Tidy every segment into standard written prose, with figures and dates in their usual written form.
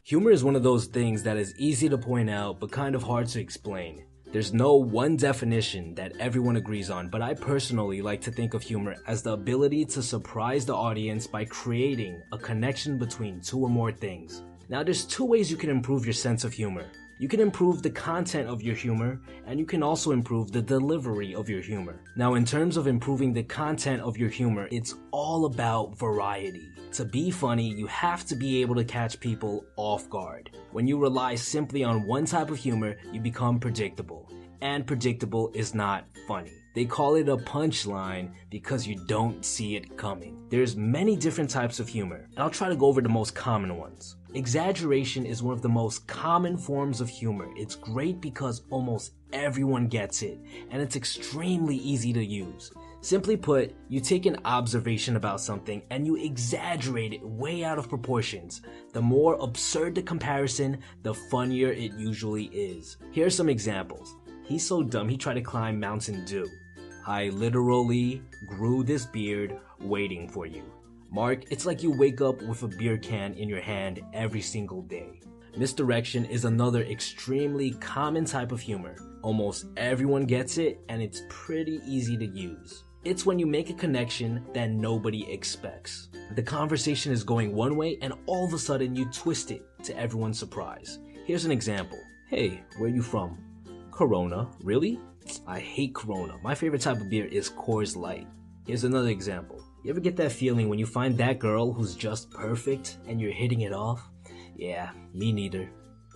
Humor is one of those things that is easy to point out but kind of hard to explain. There's no one definition that everyone agrees on, but I personally like to think of humor as the ability to surprise the audience by creating a connection between two or more things. Now there's two ways you can improve your sense of humor. You can improve the content of your humor, and you can also improve the delivery of your humor. Now, in terms of improving the content of your humor, it's all about variety. To be funny, you have to be able to catch people off guard. When you rely simply on one type of humor, you become predictable. And predictable is not funny. They call it a punchline because you don't see it coming. There's many different types of humor, and I'll try to go over the most common ones. Exaggeration is one of the most common forms of humor. It's great because almost everyone gets it, and it's extremely easy to use. Simply put, you take an observation about something and you exaggerate it way out of proportions. The more absurd the comparison, the funnier it usually is. Here are some examples. He's so dumb he tried to climb Mountain Dew. I literally grew this beard waiting for you. Mark, it's like you wake up with a beer can in your hand every single day. Misdirection is another extremely common type of humor. Almost everyone gets it, and it's pretty easy to use. It's when you make a connection that nobody expects. The conversation is going one way, and all of a sudden you twist it to everyone's surprise. Here's an example. Hey, where you from? Corona. Really? I hate Corona. My favorite type of beer is Coors Light. Here's another example. You ever get that feeling when you find that girl who's just perfect and you're hitting it off? Yeah, me neither.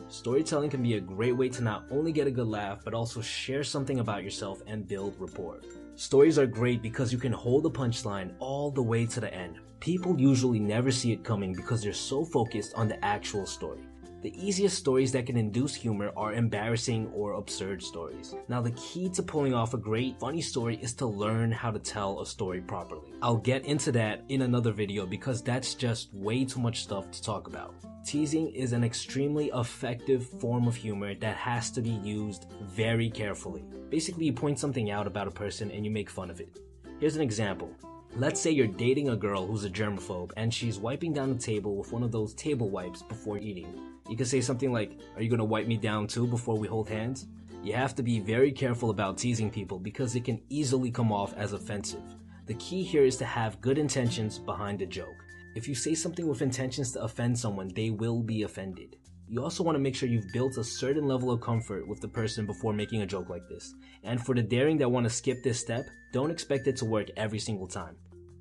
Storytelling can be a great way to not only get a good laugh, but also share something about yourself and build rapport. Stories are great because you can hold the punchline all the way to the end. People usually never see it coming because they're so focused on the actual story. The easiest stories that can induce humor are embarrassing or absurd stories. Now, the key to pulling off a great, funny story is to learn how to tell a story properly. I'll get into that in another video because that's just way too much stuff to talk about. Teasing is an extremely effective form of humor that has to be used very carefully. Basically, you point something out about a person and you make fun of it. Here's an example. Let's say you're dating a girl who's a germaphobe and she's wiping down the table with one of those table wipes before eating. You could say something like, "Are you gonna wipe me down too before we hold hands?" You have to be very careful about teasing people because it can easily come off as offensive. The key here is to have good intentions behind the joke. If you say something with intentions to offend someone, they will be offended. You also want to make sure you've built a certain level of comfort with the person before making a joke like this. And for the daring that want to skip this step, don't expect it to work every single time.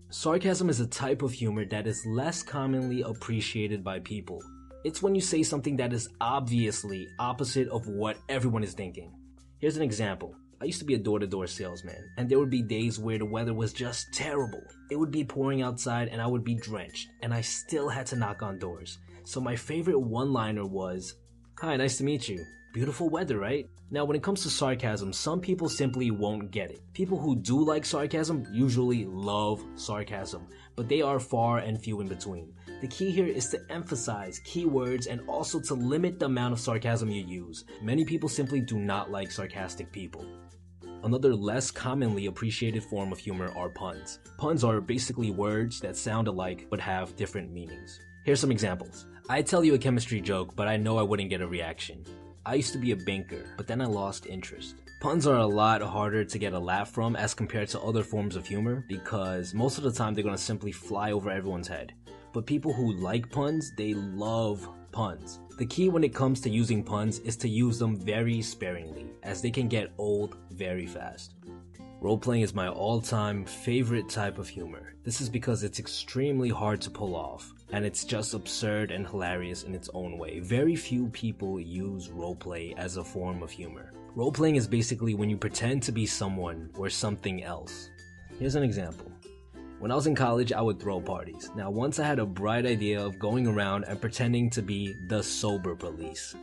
Sarcasm is a type of humor that is less commonly appreciated by people. It's when you say something that is obviously opposite of what everyone is thinking. Here's an example. I used to be a door-to-door salesman, and there would be days where the weather was just terrible. It would be pouring outside and I would be drenched, and I still had to knock on doors. So my favorite one-liner was, "Hi, nice to meet you. Beautiful weather, right?" Now, when it comes to sarcasm, some people simply won't get it. People who do like sarcasm usually love sarcasm, but they are far and few in between. The key here is to emphasize key words and also to limit the amount of sarcasm you use. Many people simply do not like sarcastic people. Another less commonly appreciated form of humor are puns. Puns are basically words that sound alike but have different meanings. Here's some examples. I'd tell you a chemistry joke, but I know I wouldn't get a reaction. I used to be a banker, but then I lost interest. Puns are a lot harder to get a laugh from as compared to other forms of humor because most of the time they're going to simply fly over everyone's head. But people who like puns, they love puns. The key when it comes to using puns is to use them very sparingly, as they can get old very fast. Roleplaying is my all-time favorite type of humor. This is because it's extremely hard to pull off, and it's just absurd and hilarious in its own way. Very few people use roleplay as a form of humor. Roleplaying is basically when you pretend to be someone or something else. Here's an example. When I was in college, I would throw parties. Now, once I had a bright idea of going around and pretending to be the sober police.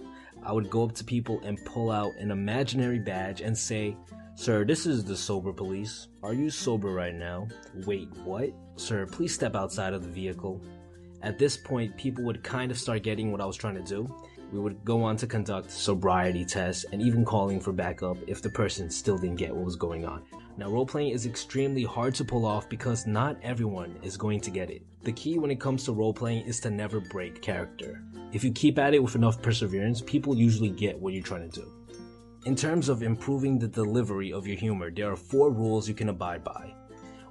I would go up to people and pull out an imaginary badge and say, "Sir, this is the sober police. Are you sober right now?" "Wait, what?" "Sir, please step outside of the vehicle." At this point, people would kind of start getting what I was trying to do. We would go on to conduct sobriety tests and even calling for backup if the person still didn't get what was going on. Now, role-playing is extremely hard to pull off because not everyone is going to get it. The key when it comes to role-playing is to never break character. If you keep at it with enough perseverance, people usually get what you're trying to do. In terms of improving the delivery of your humor, there are 4 rules you can abide by.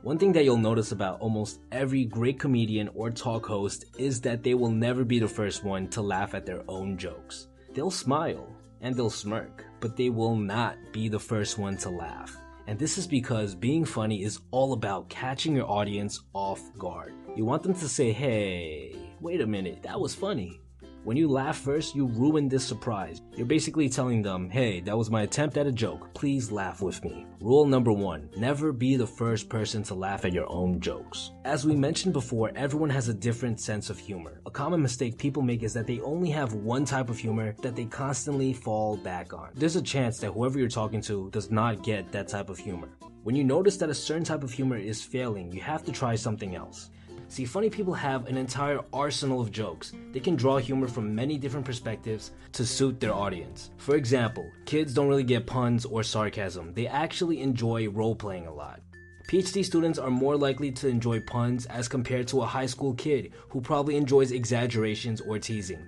One thing that you'll notice about almost every great comedian or talk host is that they will never be the first one to laugh at their own jokes. They'll smile and they'll smirk, but they will not be the first one to laugh. And this is because being funny is all about catching your audience off guard. You want them to say, hey, wait a minute, that was funny. When you laugh first, you ruin this surprise. You're basically telling them, hey, that was my attempt at a joke. Please laugh with me. Rule number 1, never be the first person to laugh at your own jokes. As we mentioned before, everyone has a different sense of humor. A common mistake people make is that they only have one type of humor that they constantly fall back on. There's a chance that whoever you're talking to does not get that type of humor. When you notice that a certain type of humor is failing, you have to try something else. See, funny people have an entire arsenal of jokes. They can draw humor from many different perspectives to suit their audience. For example, kids don't really get puns or sarcasm. They actually enjoy role-playing a lot. PhD students are more likely to enjoy puns as compared to a high school kid who probably enjoys exaggerations or teasing.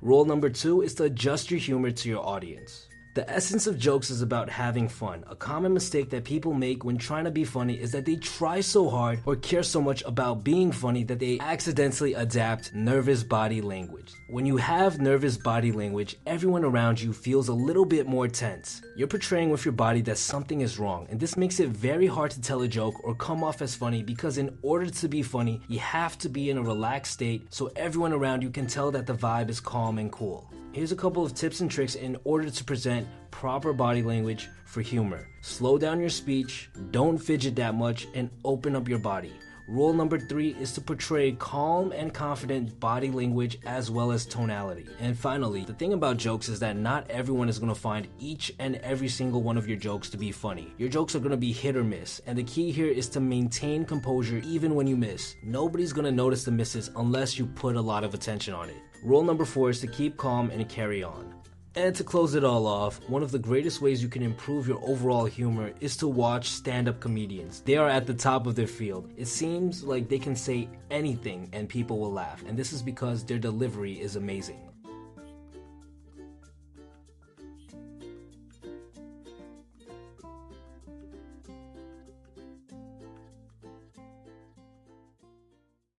Rule number 2 is to adjust your humor to your audience. The essence of jokes is about having fun. A common mistake that people make when trying to be funny is that they try so hard or care so much about being funny that they accidentally adapt nervous body language. When you have nervous body language, everyone around you feels a little bit more tense. You're portraying with your body that something is wrong, and this makes it very hard to tell a joke or come off as funny because in order to be funny, you have to be in a relaxed state so everyone around you can tell that the vibe is calm and cool. Here's a couple of tips and tricks in order to present proper body language for humor. Slow down your speech, don't fidget that much, and open up your body. Rule number 3 is to portray calm and confident body language as well as tonality. And finally, the thing about jokes is that not everyone is going to find each and every single one of your jokes to be funny. Your jokes are going to be hit or miss, and the key here is to maintain composure even when you miss. Nobody's going to notice the misses unless you put a lot of attention on it. Rule number 4 is to keep calm and carry on. And to close it all off, one of the greatest ways you can improve your overall humor is to watch stand-up comedians. They are at the top of their field. It seems like they can say anything and people will laugh, and this is because their delivery is amazing.